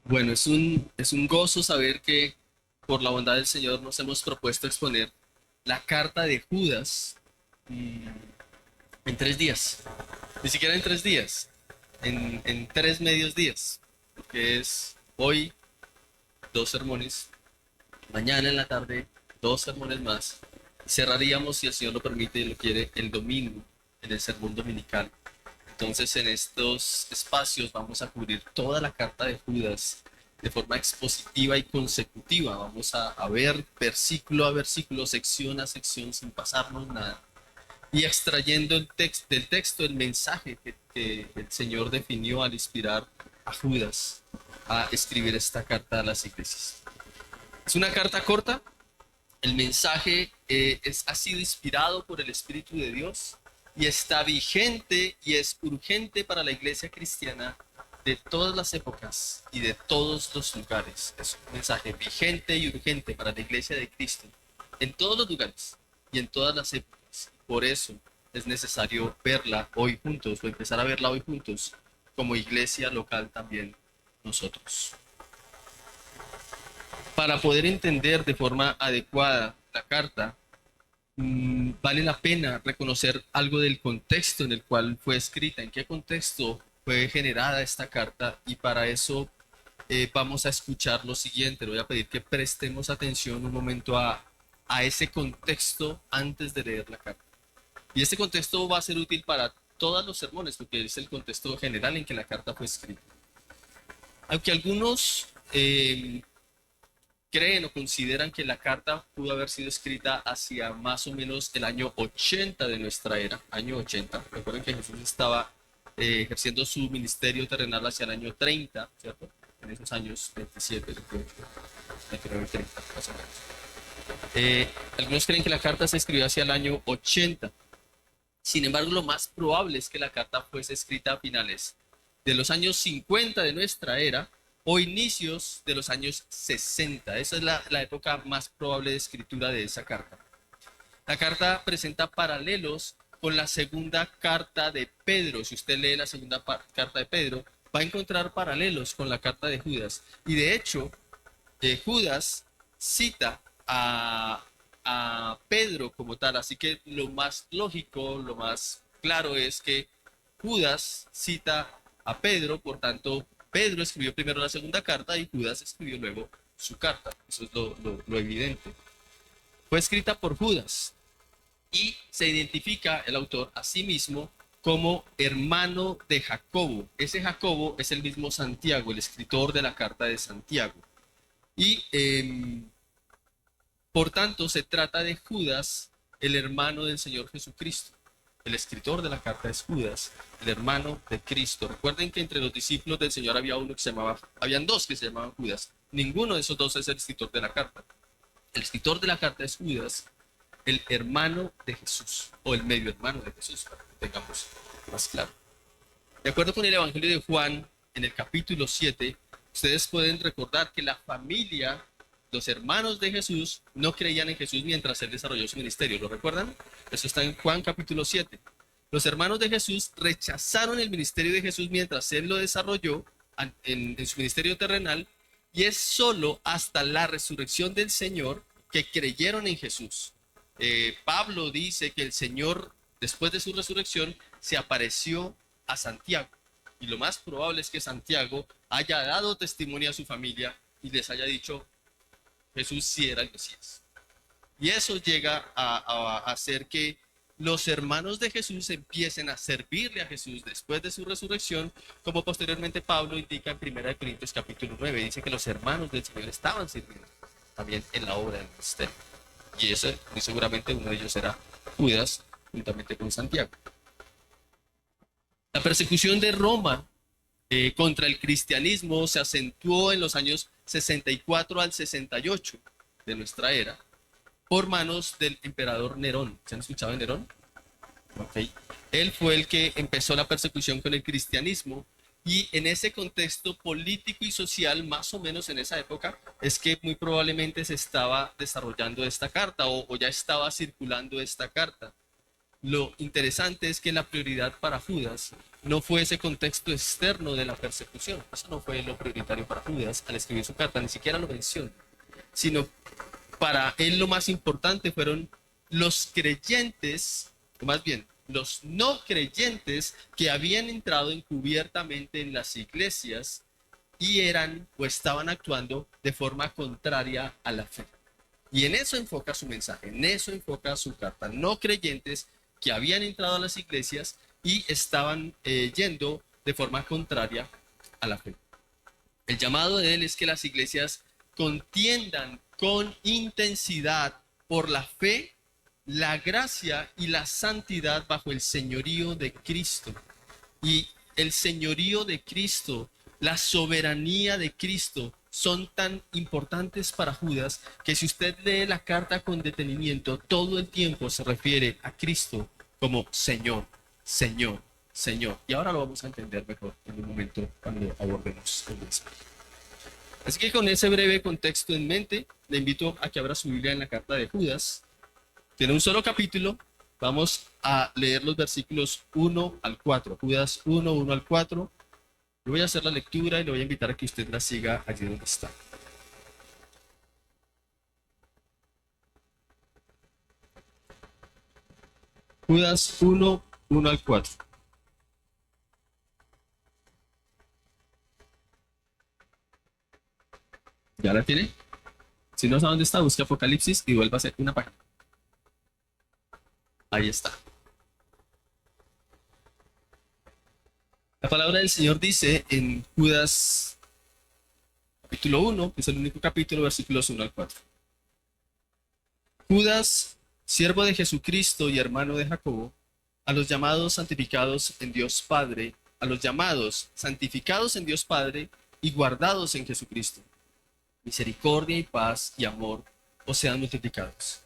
Bueno, es un gozo saber que por la bondad del Señor nos hemos propuesto exponer la carta de Judas mm, en 3 días. Ni siquiera en 3 días, en 3 medios días. Que es hoy 2 sermones, mañana en la tarde 2 sermones más. Cerraríamos, si el Señor lo permite y lo quiere, el domingo en el sermón dominical. Entonces, en estos espacios vamos a cubrir toda la carta de Judas de forma expositiva y consecutiva. Vamos a ver versículo a versículo, sección a sección, sin pasarnos nada. Y extrayendo del texto el mensaje que el Señor definió al inspirar a Judas a escribir esta carta a las iglesias. Es una carta corta. El mensaje ha sido inspirado por el Espíritu de Dios y está vigente y es urgente para la iglesia cristiana de todas las épocas y de todos los lugares. Es un mensaje vigente y urgente para la iglesia de Cristo en todos los lugares y en todas las épocas. Por eso es necesario verla hoy juntos o empezar a verla hoy juntos como iglesia local también nosotros. Para poder entender de forma adecuada la carta, vale la pena reconocer algo del contexto en el cual fue escrita, en qué contexto fue generada esta carta, y para eso vamos a escuchar lo siguiente. Le voy a pedir que prestemos atención un momento a ese contexto antes de leer la carta. Y este contexto va a ser útil para todos los sermones, porque es el contexto general en que la carta fue escrita. Aunque algunos creen o consideran que la carta pudo haber sido escrita hacia más o menos el año 80 de nuestra era, año 80. Recuerden que Jesús estaba ejerciendo su ministerio terrenal hacia el año 30, ¿cierto? En esos años 27, 28, 29, 30, más o menos. Algunos creen que la carta se escribió hacia el año 80. Sin embargo, lo más probable es que la carta fuese escrita a finales de los años 50 de nuestra era o inicios de los años 60. Esa es la época más probable de escritura de esa carta. La carta presenta paralelos con la segunda carta de Pedro. Si usted lee la segunda carta de Pedro, va a encontrar paralelos con la carta de Judas. Y de hecho, Judas cita a Pedro como tal. Así que lo más lógico, lo más claro es que Judas cita a Pedro, por tanto, Pedro escribió primero la segunda carta y Judas escribió luego su carta. Eso es lo evidente. Fue escrita por Judas y se identifica el autor a sí mismo como hermano de Jacobo. Ese Jacobo es el mismo Santiago, el escritor de la carta de Santiago. Y por tanto, se trata de Judas, el hermano del Señor Jesucristo. El escritor de la carta es Judas, el hermano de Cristo. Recuerden que entre los discípulos del Señor habían dos que se llamaban Judas. Ninguno de esos dos es el escritor de la carta. El escritor de la carta es Judas, el hermano de Jesús, o el medio hermano de Jesús, para que tengamos más claro. De acuerdo con el Evangelio de Juan, en el capítulo 7, ustedes pueden recordar que la familia, los hermanos de Jesús, no creían en Jesús mientras él desarrolló su ministerio. ¿Lo recuerdan? Eso está en Juan capítulo 7. Los hermanos de Jesús rechazaron el ministerio de Jesús mientras él lo desarrolló en su ministerio terrenal, y es solo hasta la resurrección del Señor que creyeron en Jesús. Pablo dice que el Señor, después de su resurrección, se apareció a Santiago. Y lo más probable es que Santiago haya dado testimonio a su familia y les haya dicho: Jesús sí era el Mesías. Y eso llega a hacer que los hermanos de Jesús empiecen a servirle a Jesús después de su resurrección, como posteriormente Pablo indica en 1 Corintios capítulo 9. Dice que los hermanos del Señor estaban sirviendo también en la obra del ministerio. Y ese, muy seguramente, uno de ellos era Judas, juntamente con Santiago. La persecución de Roma contra el cristianismo se acentuó en los años 64 al 68 de nuestra era por manos del emperador Nerón. ¿Se han escuchado de Nerón? Okay. Él fue el que empezó la persecución con el cristianismo, y en ese contexto político y social, más o menos en esa época, es que muy probablemente se estaba desarrollando esta carta o ya estaba circulando esta carta. lo interesante es que la prioridad para Judas no fue ese contexto externo de la persecución. Eso no fue lo prioritario para Judas al escribir su carta, ni siquiera lo menciona. Sino para él lo más importante fueron los creyentes, o más bien, los no creyentes que habían entrado encubiertamente en las iglesias y eran o estaban actuando de forma contraria a la fe. Y en eso enfoca su mensaje, en eso enfoca su carta. No creyentes que habían entrado a las iglesias y estaban yendo de forma contraria a la fe. El llamado de él es que las iglesias contiendan con intensidad por la fe, la gracia y la santidad bajo el señorío de Cristo. Y el señorío de Cristo, la soberanía de Cristo son tan importantes para Judas que si usted lee la carta con detenimiento, todo el tiempo se refiere a Cristo como Señor, Señor, Señor. Y ahora lo vamos a entender mejor en un momento cuando abordemos el mensaje. Así que con ese breve contexto en mente, le invito a que abra su Biblia en la carta de Judas. Tiene un solo capítulo. Vamos a leer los versículos 1 al 4. Judas 1, 1 al 4. Yo voy a hacer la lectura y le voy a invitar a que usted la siga allí donde está. Judas 1, 1 al 4. ¿Ya la tiene? Si no sabe dónde está, busque Apocalipsis y vuelva a hacer una página. Ahí está. La palabra del Señor dice en Judas capítulo 1, que es el único capítulo, versículos 1 al 4. Judas, siervo de Jesucristo y hermano de Jacobo, a los llamados santificados en Dios Padre, a los llamados santificados en Dios Padre y guardados en Jesucristo. Misericordia y paz y amor os sean multiplicados.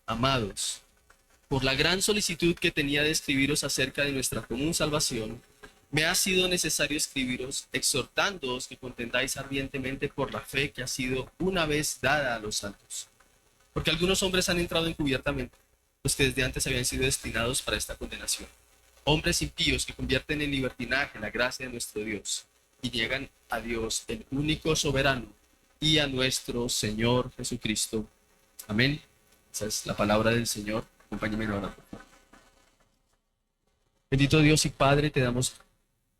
Amados, por la gran solicitud que tenía de escribiros acerca de nuestra común salvación, me ha sido necesario escribiros exhortándoos que contendáis ardientemente por la fe que ha sido una vez dada a los santos. Porque algunos hombres han entrado encubiertamente, los que desde antes habían sido destinados para esta condenación. Hombres impíos que convierten en libertinaje la gracia de nuestro Dios y niegan a Dios, el único soberano, y a nuestro Señor Jesucristo. Amén. Esa es la palabra del Señor. Acompáñenme en oración. Bendito Dios y Padre, te damos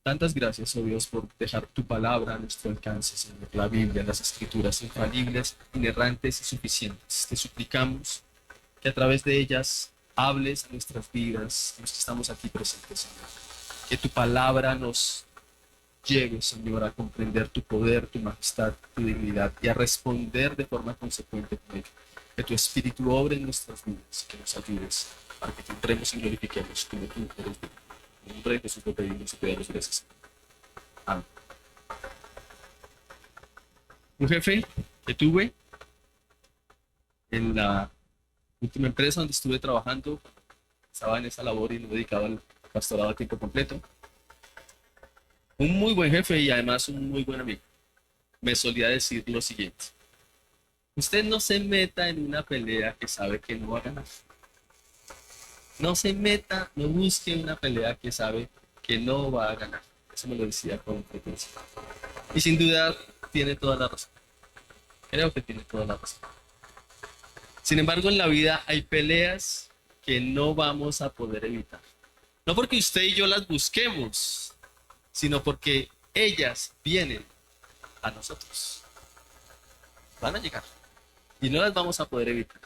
tantas gracias, oh Dios, por dejar tu palabra a nuestro alcance, Señor. La Biblia, las Escrituras, infalibles, inerrantes y suficientes. Te suplicamos que a través de ellas hables a nuestras vidas, los que estamos aquí presentes, Señor. Que tu palabra nos llegue, Señor, a comprender tu poder, tu majestad, tu dignidad y a responder de forma consecuente con ello. Que tu Espíritu obre en nuestras vidas, que nos ayudes para que te entremos y glorifiquemos como tú eres digno. En nombre de Jesús lo pedimos y te damos gracias. Amén. Un jefe que tuve en la última empresa donde estuve trabajando, estaba en esa labor y me dedicaba al pastorado a tiempo completo. Un muy buen jefe y además un muy buen amigo. Me solía decir lo siguiente: usted no se meta en una pelea que sabe que no va a ganar. No se meta, no busque una pelea que sabe que no va a ganar. Eso me lo decía con frecuencia. Y sin duda tiene toda la razón. Creo que tiene toda la razón. Sin embargo, en la vida hay peleas que no vamos a poder evitar. No porque usted y yo las busquemos, sino porque ellas vienen a nosotros. Van a llegar y no las vamos a poder evitar.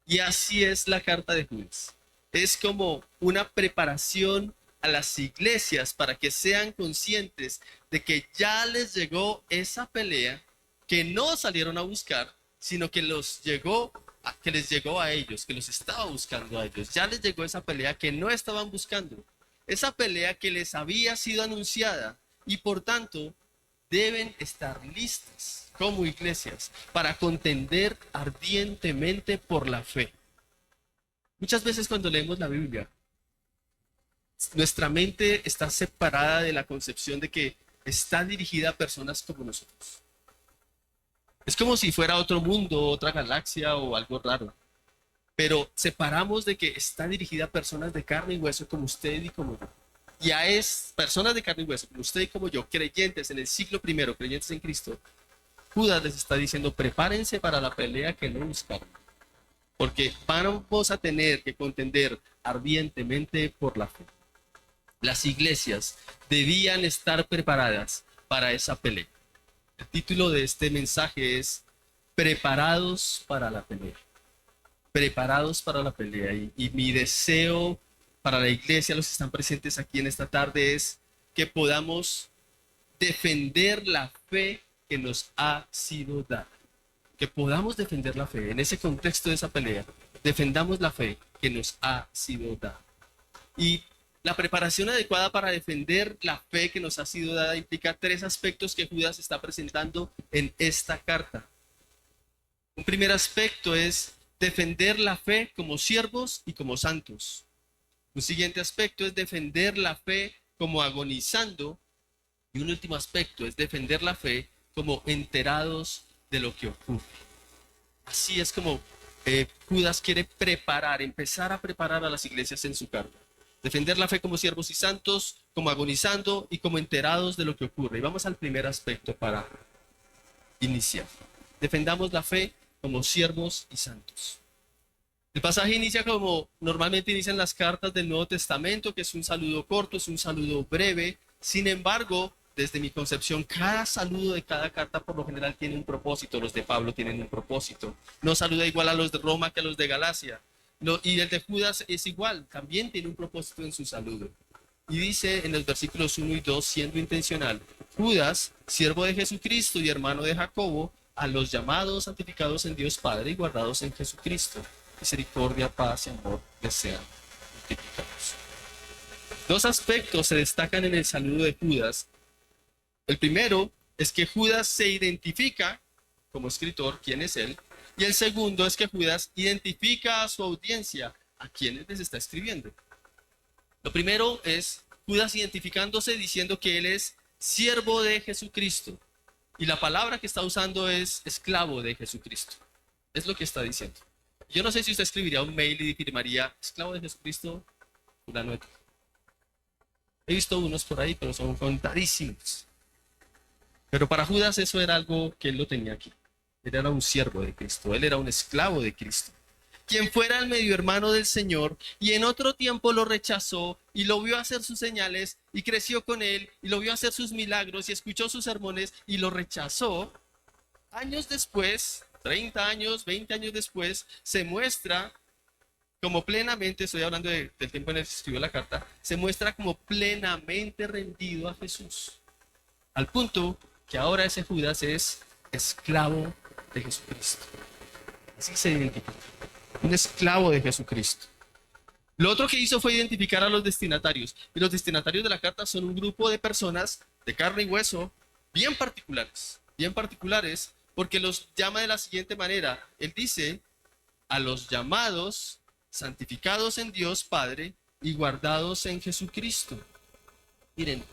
Y así es la carta de Judas. Es como una preparación a las iglesias para que sean conscientes de que ya les llegó esa pelea que no salieron a buscar, sino que que les llegó a ellos, que los estaba buscando a ellos. Ya les llegó esa pelea que no estaban buscando. Esa pelea que les había sido anunciada y por tanto deben estar listas como iglesias para contender ardientemente por la fe. Muchas veces cuando leemos la Biblia, nuestra mente está separada de la concepción de que está dirigida a personas como nosotros. Es como si fuera otro mundo, otra galaxia o algo raro. pero separamos de que está dirigida a personas de carne y hueso como usted y como yo. Y a personas de carne y hueso como usted y como yo, creyentes en el siglo primero, creyentes en Cristo, Judas les está diciendo, prepárense para la pelea que no buscaron, porque vamos a tener que contender ardientemente por la fe. Las iglesias debían estar preparadas para esa pelea. El título de este mensaje es Preparados para la pelea. Preparados para la pelea. Y mi deseo para la iglesia, los que están presentes aquí en esta tarde, es que podamos defender la fe que nos ha sido dada. Que podamos defender la fe en ese contexto de esa pelea. Defendamos la fe que nos ha sido dada. Y la preparación adecuada para defender la fe que nos ha sido dada implica tres aspectos que Judas está presentando en esta carta. Un primer aspecto es defender la fe como siervos y como santos. Un siguiente aspecto es defender la fe como agonizando. Y un último aspecto es defender la fe como enterados de lo que ocurre. Así es como Judas quiere empezar a preparar a las iglesias en su carta. Defender la fe como siervos y santos, como agonizando y como enterados de lo que ocurre. Y vamos al primer aspecto para iniciar. Defendamos la fe como siervos y santos. El pasaje inicia como normalmente inician las cartas del Nuevo Testamento, que es un saludo corto, es un saludo breve. Sin embargo, desde mi concepción, cada saludo de cada carta por lo general tiene un propósito. Los de Pablo tienen un propósito. No saluda igual a los de Roma que a los de Galacia. Y el de Judas es igual, también tiene un propósito en su saludo. Y dice en los versículos 1 y 2, siendo intencional, Judas, siervo de Jesucristo y hermano de Jacobo, a los llamados, santificados en Dios Padre y guardados en Jesucristo. Misericordia, paz y amor les sean multiplicados. Dos aspectos se destacan en el saludo de Judas. El primero es que Judas se identifica como escritor, quién es él. Y el segundo es que Judas identifica a su audiencia, a quienes les está escribiendo. Lo primero es Judas identificándose diciendo que él es siervo de Jesucristo. Y la palabra que está usando es esclavo de Jesucristo. Es lo que está diciendo. Yo no sé si usted escribiría un mail y firmaría esclavo de Jesucristo. He visto unos por ahí, pero son contadísimos. Pero para Judas eso era algo que él lo tenía aquí. Él era un siervo de Cristo, él era un esclavo de Cristo. Quien fuera el medio hermano del Señor y en otro tiempo lo rechazó y lo vio hacer sus señales y creció con él y lo vio hacer sus milagros y escuchó sus sermones y lo rechazó. Años después, 30 años, 20 años después, se muestra como plenamente, estoy hablando del tiempo en el que escribió la carta, se muestra como plenamente rendido a Jesús. Al punto que ahora ese Judas es esclavo de Jesucristo. Así se identifica. Un esclavo de Jesucristo. Lo otro que hizo fue identificar a los destinatarios. Y los destinatarios de la carta son un grupo de personas de carne y hueso bien particulares, porque los llama de la siguiente manera. Él dice, a los llamados, santificados en Dios Padre y guardados en Jesucristo. Miren,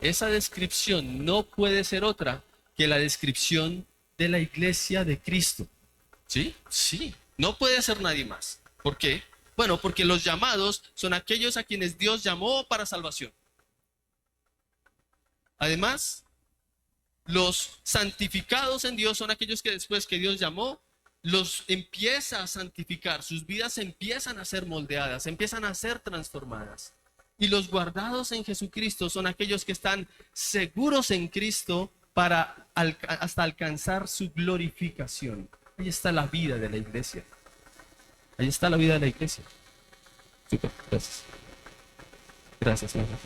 esa descripción no puede ser otra que la descripción de la iglesia de Cristo. ¿Sí? Sí. No puede ser nadie más. ¿Por qué? Bueno, porque los llamados son aquellos a quienes Dios llamó para salvación. Además, los santificados en Dios son aquellos que después que Dios llamó, los empieza a santificar. Sus vidas empiezan a ser moldeadas, empiezan a ser transformadas. Y los guardados en Jesucristo son aquellos que están seguros en Cristo para hasta alcanzar su glorificación. Ahí está la vida de la iglesia. Ahí está la vida de la iglesia. Super, gracias. Gracias, hermano.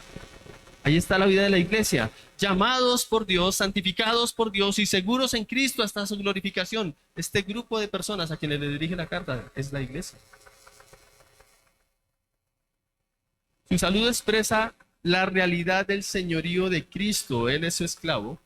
Ahí está la vida de la iglesia. Llamados por Dios, santificados por Dios y seguros en Cristo hasta su glorificación. Este grupo de personas a quienes le dirige la carta es la iglesia. Su saludo expresa la realidad del señorío de Cristo, él es su esclavo,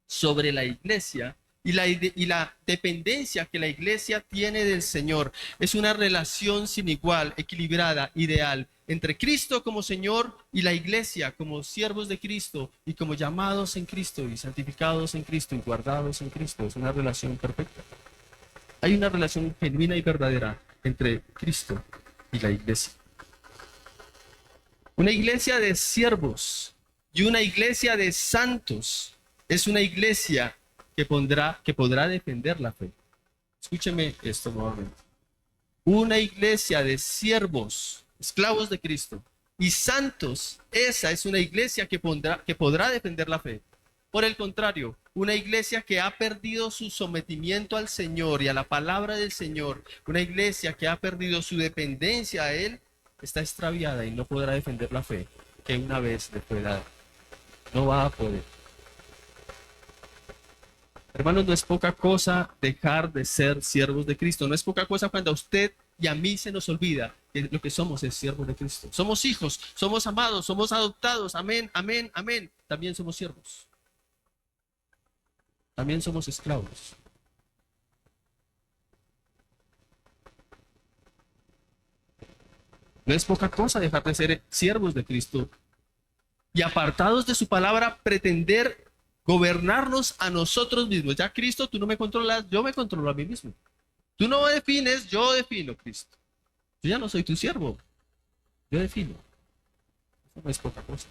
sobre la iglesia y la dependencia que la iglesia tiene del Señor. Es una relación sin igual, equilibrada, ideal, entre Cristo como Señor y la iglesia como siervos de Cristo y como llamados en Cristo y santificados en Cristo y guardados en Cristo. Es una relación perfecta. Hay una relación genuina y verdadera entre Cristo y la iglesia. Una iglesia de siervos y una iglesia de santos es una iglesia que podrá defender la fe. Escúcheme esto nuevamente. Una iglesia de siervos, esclavos de Cristo, y santos, esa es una iglesia que podrá defender la fe. Por el contrario, una iglesia que ha perdido su sometimiento al Señor y a la palabra del Señor, una iglesia que ha perdido su dependencia a Él, está extraviada y no podrá defender la fe que una vez le fue dada. No va a poder. Hermanos, no es poca cosa dejar de ser siervos de Cristo. No es poca cosa cuando a usted y a mí se nos olvida que lo que somos es siervos de Cristo. Somos hijos, somos amados, somos adoptados. Amén, amén, amén. También somos siervos. También somos esclavos. No es poca cosa dejar de ser siervos de Cristo y apartados de su palabra pretender gobernarnos a nosotros mismos. Ya Cristo, tú no me controlas, yo me controlo a mí mismo. Tú no me defines, yo defino, Cristo. Yo ya no soy tu siervo, yo defino. Eso no es poca cosa.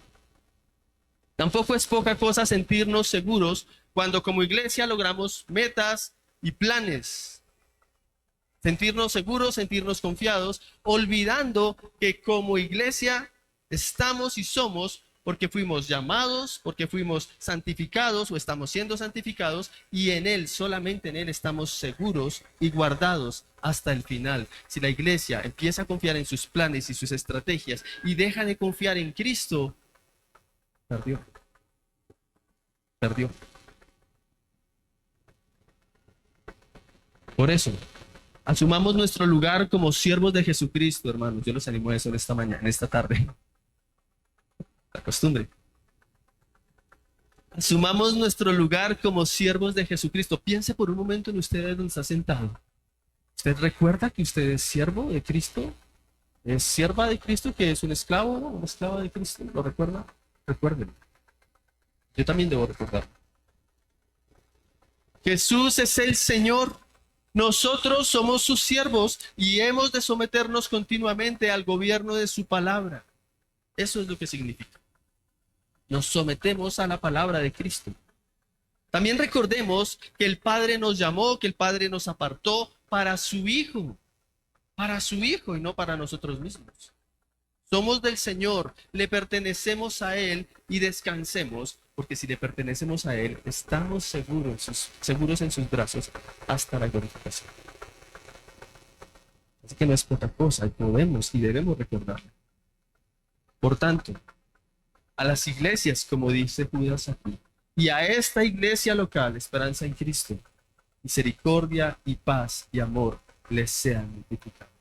Tampoco es poca cosa sentirnos seguros cuando como iglesia logramos metas y planes. Sentirnos seguros, sentirnos confiados, olvidando que como iglesia estamos y somos porque fuimos llamados, porque fuimos santificados o estamos siendo santificados y en Él, solamente en Él estamos seguros y guardados hasta el final. Si la iglesia empieza a confiar en sus planes y sus estrategias y deja de confiar en Cristo, perdió. Perdió. Por eso, asumamos nuestro lugar como siervos de Jesucristo, hermanos. Yo los animo a eso en esta mañana, en esta tarde. La costumbre. Asumamos nuestro lugar como siervos de Jesucristo. Piense por un momento en usted donde está sentado. ¿Usted recuerda que usted es siervo de Cristo? ¿Es sierva de Cristo, que es un esclavo, ¿no? ¿Una esclava de Cristo? ¿Lo recuerda? Recuérdenlo. Yo también debo recordar. Jesús es el Señor. Nosotros somos sus siervos y hemos de someternos continuamente al gobierno de su palabra. Eso es lo que significa. Nos sometemos a la palabra de Cristo. También recordemos que el Padre nos llamó, que el Padre nos apartó para su Hijo y no para nosotros mismos. Somos del Señor, le pertenecemos a Él y descansemos, porque si le pertenecemos a Él, estamos seguros en sus brazos hasta la glorificación. Así que no es poca cosa, y podemos y debemos recordarlo. Por tanto, a las iglesias, como dice Judas aquí, y a esta iglesia local, Esperanza en Cristo, misericordia y paz y amor les sean multiplicados.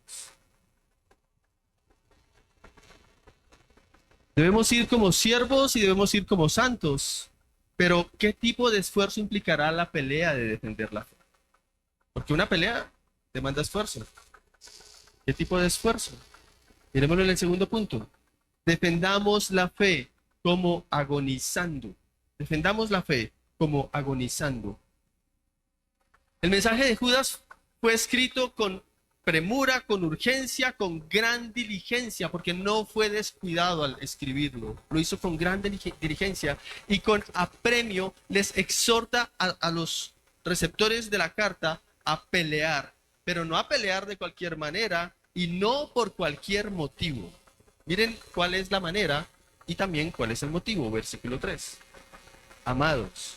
Debemos ir como siervos y debemos ir como santos, pero ¿qué tipo de esfuerzo implicará la pelea de defender la fe? Porque una pelea demanda esfuerzo. ¿Qué tipo de esfuerzo? Miremoslo en el segundo punto. Defendamos la fe como agonizando. Defendamos la fe como agonizando. El mensaje de Judas fue escrito con premura, con urgencia, con gran diligencia, porque no fue descuidado al escribirlo. Lo hizo con gran diligencia y con apremio les exhorta a los receptores de la carta a pelear, pero no a pelear de cualquier manera y no por cualquier motivo. Miren cuál es la manera y también cuál es el motivo. Versículo 3. Amados,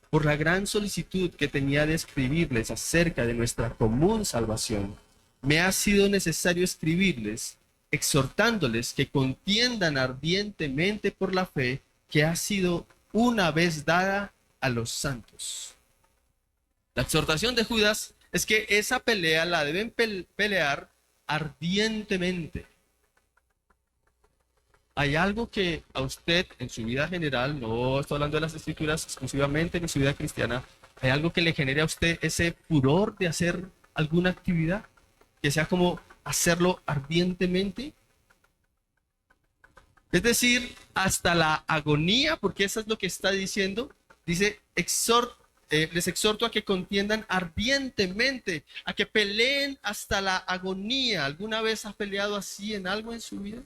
por la gran solicitud que tenía de escribirles acerca de nuestra común salvación, me ha sido necesario escribirles, exhortándoles que contiendan ardientemente por la fe que ha sido una vez dada a los santos. La exhortación de Judas es que esa pelea la deben pelear ardientemente. Hay algo que a usted en su vida general, no estoy hablando de las escrituras exclusivamente en su vida cristiana, hay algo que le genere a usted ese furor de hacer alguna actividad, que sea como hacerlo ardientemente. Es decir, hasta la agonía, porque eso es lo que está diciendo. Dice, les exhorto a que contiendan ardientemente, a que peleen hasta la agonía. ¿Alguna vez has peleado así en algo en su vida?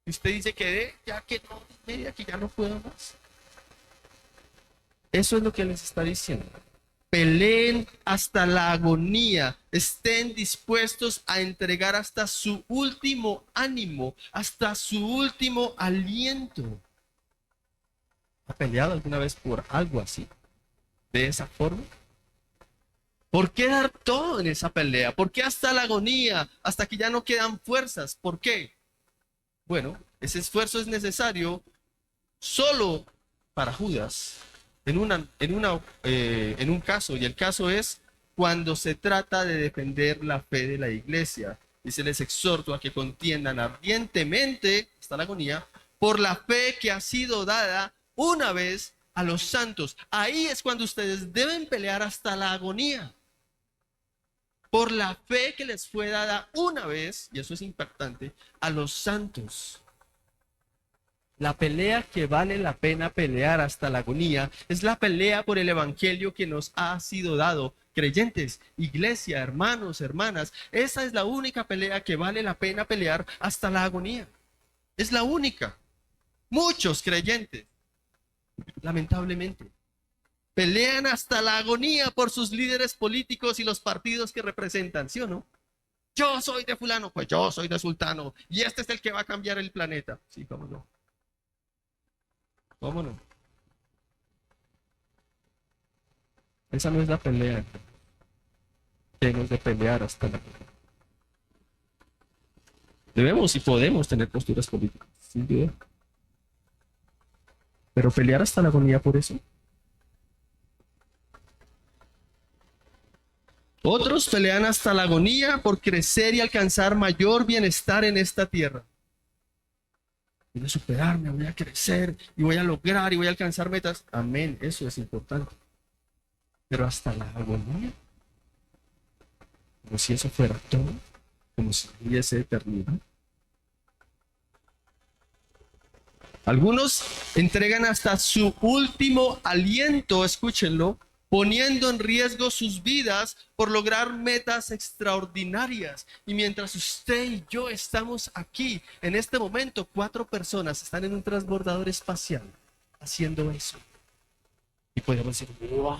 Y usted dice que ya que no, media, que ya no puedo más. Eso es lo que les está diciendo. Peleen hasta la agonía, estén dispuestos a entregar hasta su último ánimo, hasta su último aliento. ¿Ha peleado alguna vez por algo así? ¿De esa forma? ¿Por qué dar todo en esa pelea? ¿Por qué hasta la agonía? Hasta que ya no quedan fuerzas. ¿Por qué? Bueno, ese esfuerzo es necesario solo para Judas en un caso, y el caso es cuando se trata de defender la fe de la iglesia. Dice, les exhorto a que contiendan ardientemente, hasta la agonía, por la fe que ha sido dada una vez a los santos. Ahí es cuando ustedes deben pelear hasta la agonía. Por la fe que les fue dada una vez, y eso es impactante, a los santos. La pelea que vale la pena pelear hasta la agonía es la pelea por el evangelio que nos ha sido dado. Creyentes, iglesia, hermanos, hermanas, esa es la única pelea que vale la pena pelear hasta la agonía. Es la única. Muchos creyentes, lamentablemente, pelean hasta la agonía por sus líderes políticos y los partidos que representan, ¿sí o no? Yo soy de fulano, pues yo soy de sultano, y este es el que va a cambiar el planeta. Sí, cómo no. ¿Cómo no? Esa no es la pelea. Tenemos de pelear hasta la agonía. Debemos y podemos tener posturas políticas, sin duda. Pero pelear hasta la agonía por eso. Otros pelean hasta la agonía por crecer y alcanzar mayor bienestar en esta tierra. Voy a superarme, voy a crecer y voy a lograr y voy a alcanzar metas. Amén, eso es importante. Pero hasta la agonía, como si eso fuera todo, como si hubiese eternidad. Algunos entregan hasta su último aliento, escúchenlo, poniendo en riesgo sus vidas por lograr metas extraordinarias. Y mientras usted y yo estamos aquí, en este momento, 4 personas están en un transbordador espacial haciendo eso. Y podemos decir, ¡wow!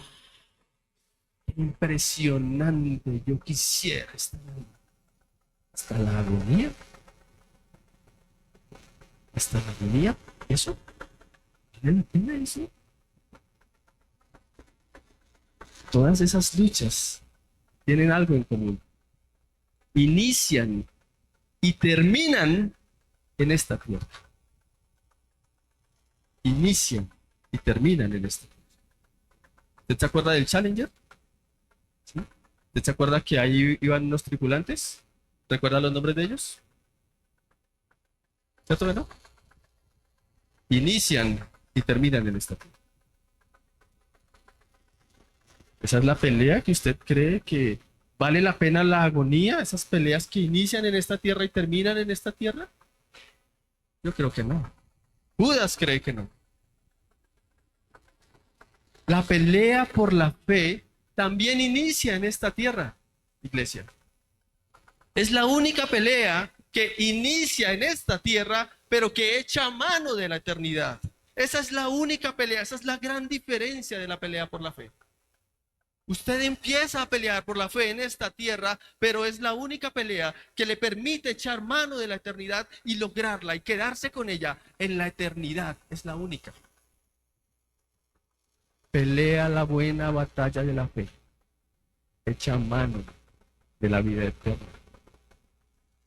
Impresionante, yo quisiera estar ahí. Hasta la agonía. Hasta la agonía. ¿Eso? ¿Vale la pena eso? Todas esas luchas tienen algo en común. Inician y terminan en esta tierra. Inician y terminan en esta tierra. ¿Usted se acuerda del Challenger? ¿Sí? ¿Usted se acuerda que ahí iban unos tripulantes? ¿Recuerda los nombres de ellos? ¿Cierto o no? Inician y terminan en esta tierra. Esa es la pelea que usted cree que vale la pena la agonía, esas peleas que inician en esta tierra y terminan en esta tierra. Yo creo que no. Judas cree que no. La pelea por la fe también inicia en esta tierra, iglesia. Es la única pelea que inicia en esta tierra, pero que echa mano de la eternidad. Esa es la única pelea, esa es la gran diferencia de la pelea por la fe. Usted empieza a pelear por la fe en esta tierra, pero es la única pelea que le permite echar mano de la eternidad y lograrla y quedarse con ella en la eternidad. Es la única. Pelea la buena batalla de la fe. Echa mano de la vida eterna,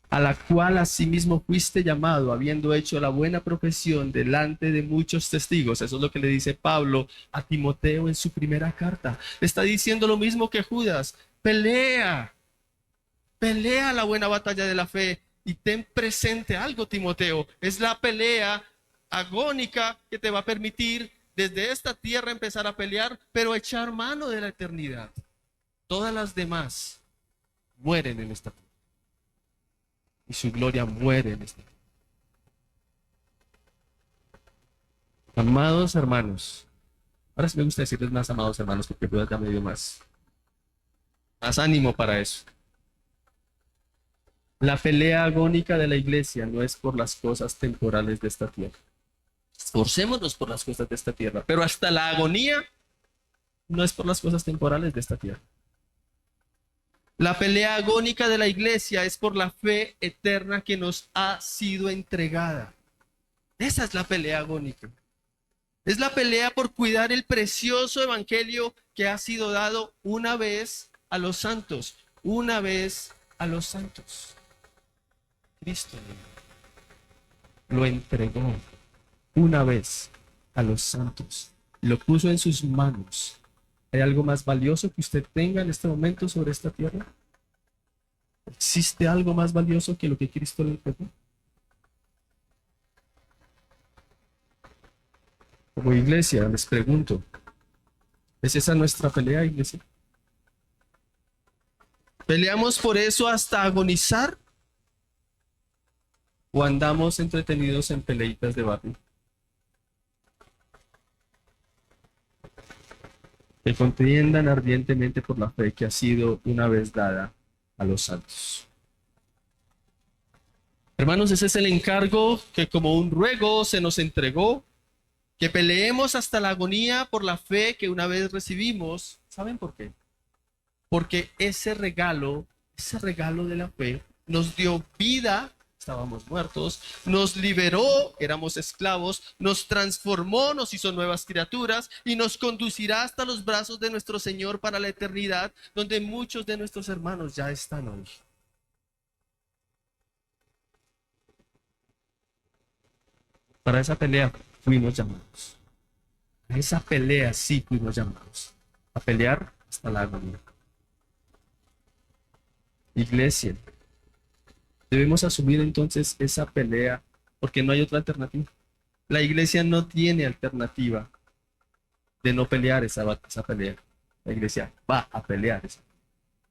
a la cual asimismo fuiste llamado, habiendo hecho la buena profesión delante de muchos testigos. Eso es lo que le dice Pablo a Timoteo en su primera carta. Le está diciendo lo mismo que Judas. Pelea la buena batalla de la fe y ten presente algo, Timoteo. Es la pelea agónica que te va a permitir desde esta tierra empezar a pelear, pero echar mano de la eternidad. Todas las demás mueren en esta tierra. Y su gloria muere en este. Amados hermanos, Ahora sí me gusta decirles más, amados hermanos, porque Judas ya me dio más ánimo para eso. La pelea agónica de la iglesia no es por las cosas temporales de esta tierra. Esforcémonos por las cosas de esta tierra, pero hasta la agonía no es por las cosas temporales de esta tierra. La pelea agónica de la iglesia es por la fe eterna que nos ha sido entregada. Esa es la pelea agónica. Es la pelea por cuidar el precioso evangelio que ha sido dado una vez a los santos, una vez a los santos. Cristo lo entregó una vez a los santos, lo puso en sus manos. ¿Hay algo más valioso que usted tenga en este momento sobre esta tierra? ¿Existe algo más valioso que lo que Cristo le entregó? Como iglesia, les pregunto, ¿es esa nuestra pelea, iglesia? ¿Peleamos por eso hasta agonizar? ¿O andamos entretenidos en peleitas de barrio? Que contiendan ardientemente por la fe que ha sido una vez dada a los santos. Hermanos, ese es el encargo que como un ruego se nos entregó, que peleemos hasta la agonía por la fe que una vez recibimos. ¿Saben por qué? Porque ese regalo de la fe nos dio vida, estábamos muertos, nos liberó, éramos esclavos, nos transformó, nos hizo nuevas criaturas y nos conducirá hasta los brazos de nuestro Señor para la eternidad, donde muchos de nuestros hermanos ya están hoy. Para esa pelea fuimos llamados. A esa pelea sí fuimos llamados. A pelear hasta la agonía. Iglesia, debemos asumir entonces esa pelea porque no hay otra alternativa. La iglesia no tiene alternativa de no pelear esa pelea. La iglesia va a pelear esa pelea.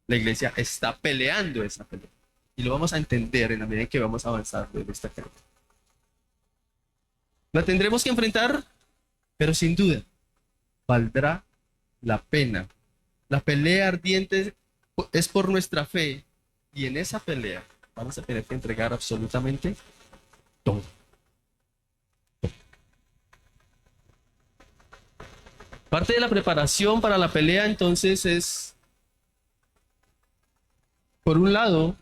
La iglesia está peleando esa pelea. Y lo vamos a entender en la medida en que vamos a avanzar en esta carta. La tendremos que enfrentar, pero sin duda valdrá la pena. La pelea ardiente es por nuestra fe y en esa pelea vamos a tener que entregar absolutamente todo. Parte de la preparación para la pelea entonces es, por un lado,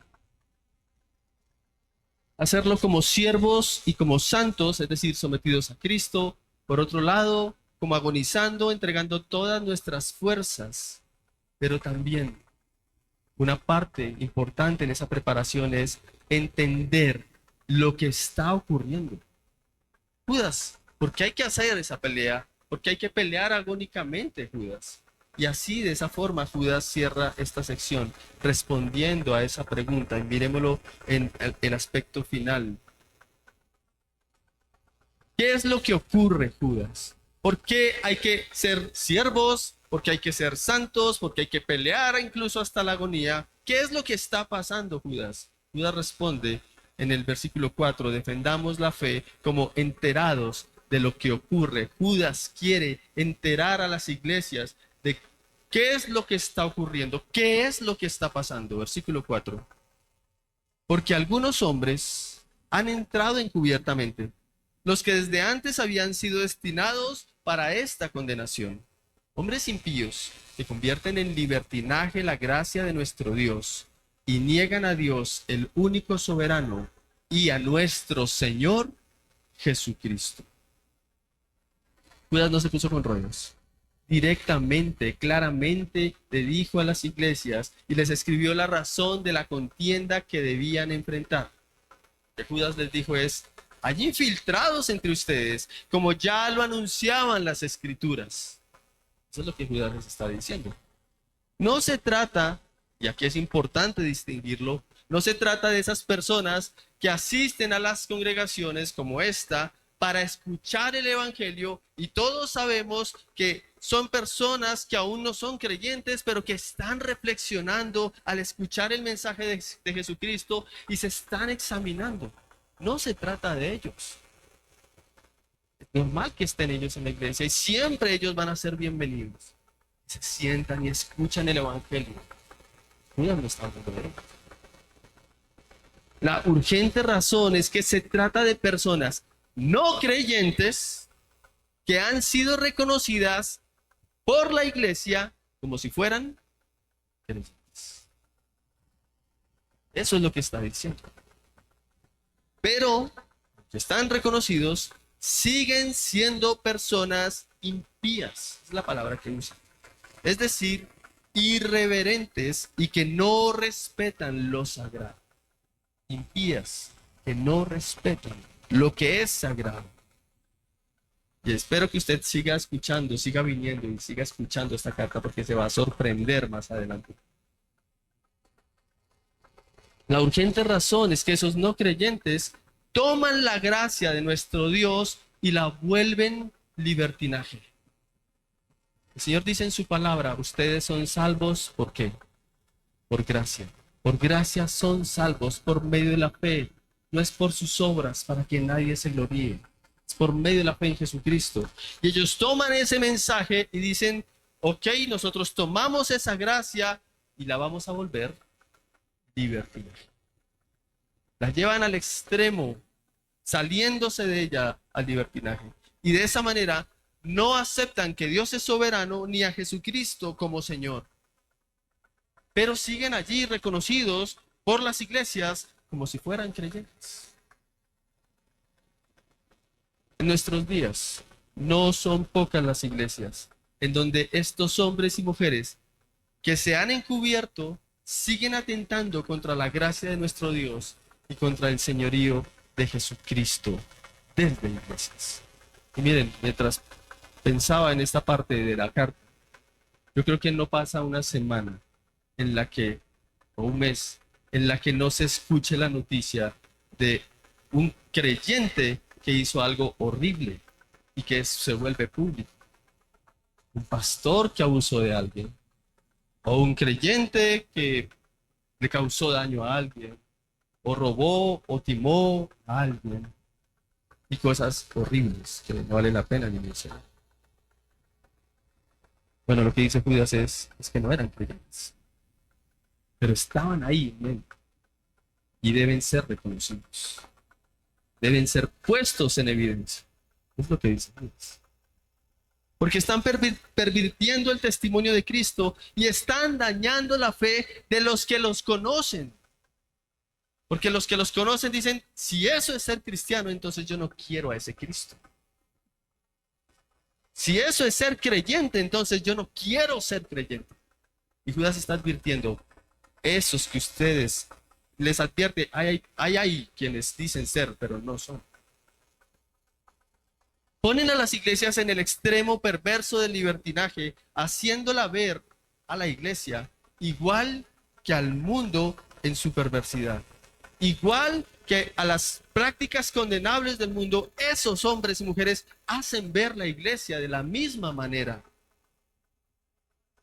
hacerlo como siervos y como santos, es decir, sometidos a Cristo. Por otro lado, como agonizando, entregando todas nuestras fuerzas. Pero también una parte importante en esa preparación es entender lo que está ocurriendo. Judas, ¿por qué hay que hacer esa pelea? ¿Por qué hay que pelear agónicamente, Judas? Y así, de esa forma, Judas cierra esta sección respondiendo a esa pregunta. Y miremoslo en el aspecto final. ¿Qué es lo que ocurre, Judas? ¿Por qué hay que ser siervos? ¿Por qué hay que ser santos? ¿Por qué hay que pelear incluso hasta la agonía? ¿Qué es lo que está pasando, Judas? Judas responde en el versículo 4, defendamos la fe como enterados de lo que ocurre. Judas quiere enterar a las iglesias de qué es lo que está ocurriendo, qué es lo que está pasando. Versículo 4. Porque algunos hombres han entrado encubiertamente, los que desde antes habían sido destinados para esta condenación. Hombres impíos que convierten en libertinaje la gracia de nuestro Dios y niegan a Dios, el único soberano, y a nuestro Señor Jesucristo. Judas no se puso con rollos. Directamente, claramente le dijo a las iglesias y les escribió la razón de la contienda que debían enfrentar. Lo que Judas les dijo es: hay infiltrados entre ustedes, como ya lo anunciaban las escrituras. Eso es lo que Judas les está diciendo. No se trata, y aquí es importante distinguirlo, no se trata de esas personas que asisten a las congregaciones como esta para escuchar el evangelio, y todos sabemos que son personas que aún no son creyentes, pero que están reflexionando al escuchar el mensaje de Jesucristo y se están examinando. No se trata de ellos. Se Normal que estén ellos en la iglesia y siempre ellos van a ser bienvenidos. Se sientan y escuchan el evangelio. Mira dónde están los de ellos. La urgente razón es que se trata de personas no creyentes que han sido reconocidas por la iglesia como si fueran creyentes. Eso es lo que está diciendo. Pero que están reconocidos, siguen siendo personas impías. Es la palabra que usa. Es decir, irreverentes y que no respetan lo sagrado. Impías, que no respetan lo que es sagrado. Y espero que usted siga escuchando, siga viniendo y siga escuchando esta carta porque se va a sorprender más adelante. La urgente razón es que esos no creyentes toman la gracia de nuestro Dios y la vuelven libertinaje. El Señor dice en su palabra, ustedes son salvos, ¿por qué? Por gracia. Por gracia son salvos por medio de la fe. No es por sus obras para que nadie se gloríe. Es por medio de la fe en Jesucristo. Y ellos toman ese mensaje y dicen, ok, nosotros tomamos esa gracia y la vamos a volver libertinaje. La llevan al extremo, saliéndose de ella al libertinaje. Y de esa manera no aceptan que Dios es soberano ni a Jesucristo como Señor. Pero siguen allí reconocidos por las iglesias como si fueran creyentes. En nuestros días no son pocas las iglesias en donde estos hombres y mujeres que se han encubierto siguen atentando contra la gracia de nuestro Dios y contra el señorío de Jesucristo desde iglesias. Y miren, mientras pensaba en esta parte de la carta, yo creo que no pasa una semana en la que, o un mes, en la que no se escuche la noticia de un creyente que hizo algo horrible y que se vuelve público. Un pastor que abusó de alguien, o un creyente que le causó daño a alguien, o robó o timó a alguien, y cosas horribles que no vale la pena ni mencionar. Bueno, lo que dice Judas es que no eran creyentes, pero estaban ahí en medio y deben ser reconocidos, deben ser puestos en evidencia. Es lo que dice Judas. Porque están pervirtiendo el testimonio de Cristo y están dañando la fe de los que los conocen. Porque los que los conocen dicen, si eso es ser cristiano, entonces yo no quiero a ese Cristo. Si eso es ser creyente, entonces yo no quiero ser creyente. Y Judas está advirtiendo, esos que ustedes les advierte, hay quienes dicen ser, pero no son. Ponen a las iglesias en el extremo perverso del libertinaje, haciéndola ver a la iglesia igual que al mundo en su perversidad. Igual que a las prácticas condenables del mundo, esos hombres y mujeres hacen ver la iglesia de la misma manera.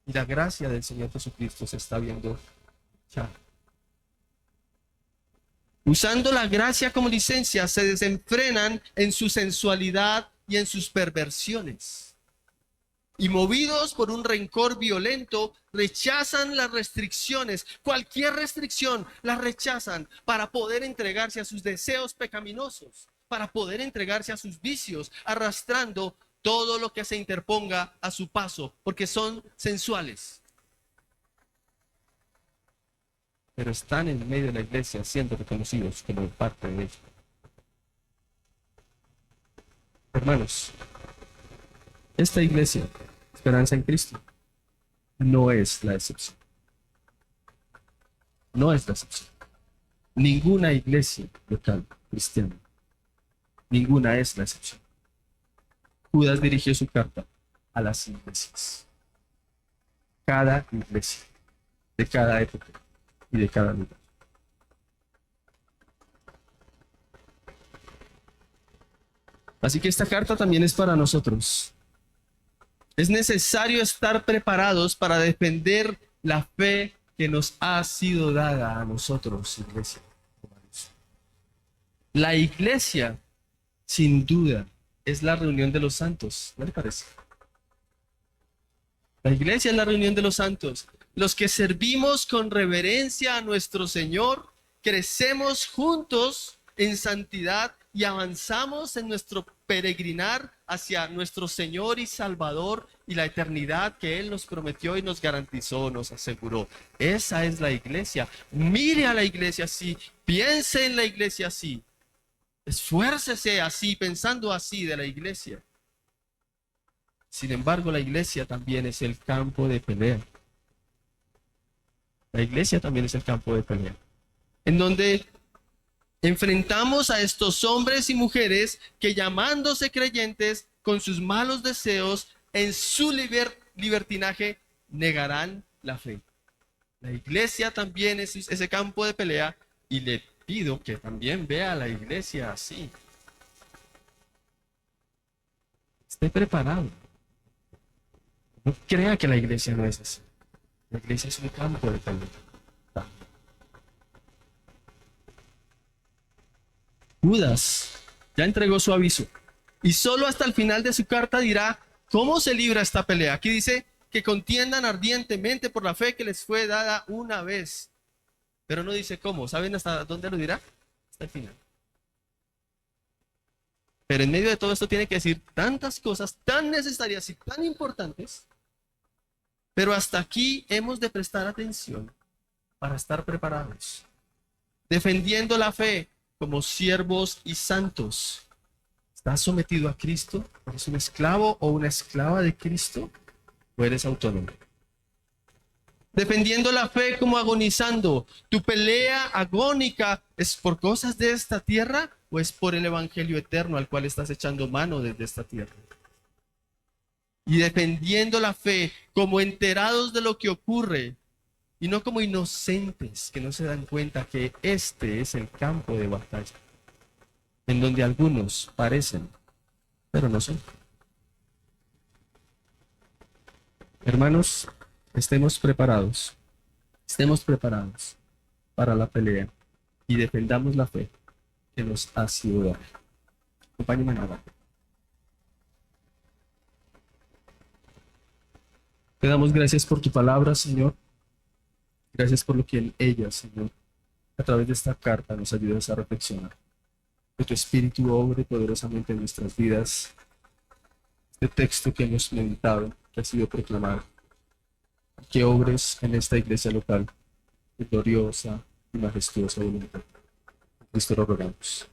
Y la gracia del Señor Jesucristo se está viendo ya. Usando la gracia como licencia, se desenfrenan en su sensualidad y en sus perversiones. Y movidos por un rencor violento, rechazan las restricciones. Cualquier restricción la rechazan para poder entregarse a sus deseos pecaminosos, para poder entregarse a sus vicios, arrastrando todo lo que se interponga a su paso, porque son sensuales. Pero están en medio de la iglesia siendo reconocidos como parte de ella. Hermanos, esta iglesia, Esperanza en Cristo, no es la excepción. No es la excepción. Ninguna iglesia local cristiana, ninguna es la excepción. Judas dirigió su carta a las iglesias. Cada iglesia, de cada época y de cada lugar. Así que esta carta también es para nosotros. Es necesario estar preparados para defender la fe que nos ha sido dada a nosotros, iglesia. La iglesia, sin duda, es la reunión de los santos, ¿no le parece? La iglesia es la reunión de los santos. Los que servimos con reverencia a nuestro Señor, crecemos juntos en santidad y avanzamos en nuestro peregrinar hacia nuestro Señor y Salvador y la eternidad que Él nos prometió y nos garantizó, nos aseguró. Esa es la iglesia. Mire a la iglesia así, piense en la iglesia así, esfuércese así, pensando así de la iglesia. Sin embargo, la iglesia también es el campo de pelea. La iglesia también es el campo de pelea, en donde enfrentamos a estos hombres y mujeres que, llamándose creyentes, con sus malos deseos, en su libertinaje, negarán la fe. La iglesia también es ese campo de pelea y le pido que también vea a la iglesia así. Esté preparado. No crea que la iglesia no es así. La iglesia es un campo de pelea. Judas ya entregó su aviso y solo hasta el final de su carta dirá cómo se libra esta pelea. Aquí dice que contiendan ardientemente por la fe que les fue dada una vez, pero no dice cómo. ¿Saben hasta dónde lo dirá? Hasta el final. Pero en medio de todo esto tiene que decir tantas cosas tan necesarias y tan importantes, pero hasta aquí hemos de prestar atención para estar preparados, defendiendo la fe como siervos y santos. ¿Estás sometido a Cristo? ¿Eres un esclavo o una esclava de Cristo? ¿O eres autónomo? Defendiendo la fe como agonizando. ¿Tu pelea agónica es por cosas de esta tierra o es por el evangelio eterno al cual estás echando mano desde esta tierra? Y defendiendo la fe como enterados de lo que ocurre y no como inocentes que no se dan cuenta que este es el campo de batalla, en donde algunos parecen, pero no son. Hermanos, estemos preparados para la pelea y defendamos la fe que nos ha sido dada. Acompáñenme a orar. Te damos gracias por tu palabra, Señor. Gracias por lo que en ella, Señor, a través de esta carta nos ayudas a reflexionar. Que tu Espíritu obre poderosamente en nuestras vidas. Este texto que hemos meditado, que ha sido proclamado, que obres en esta iglesia local, gloriosa y majestuosa voluntad. En Cristo lo rogamos.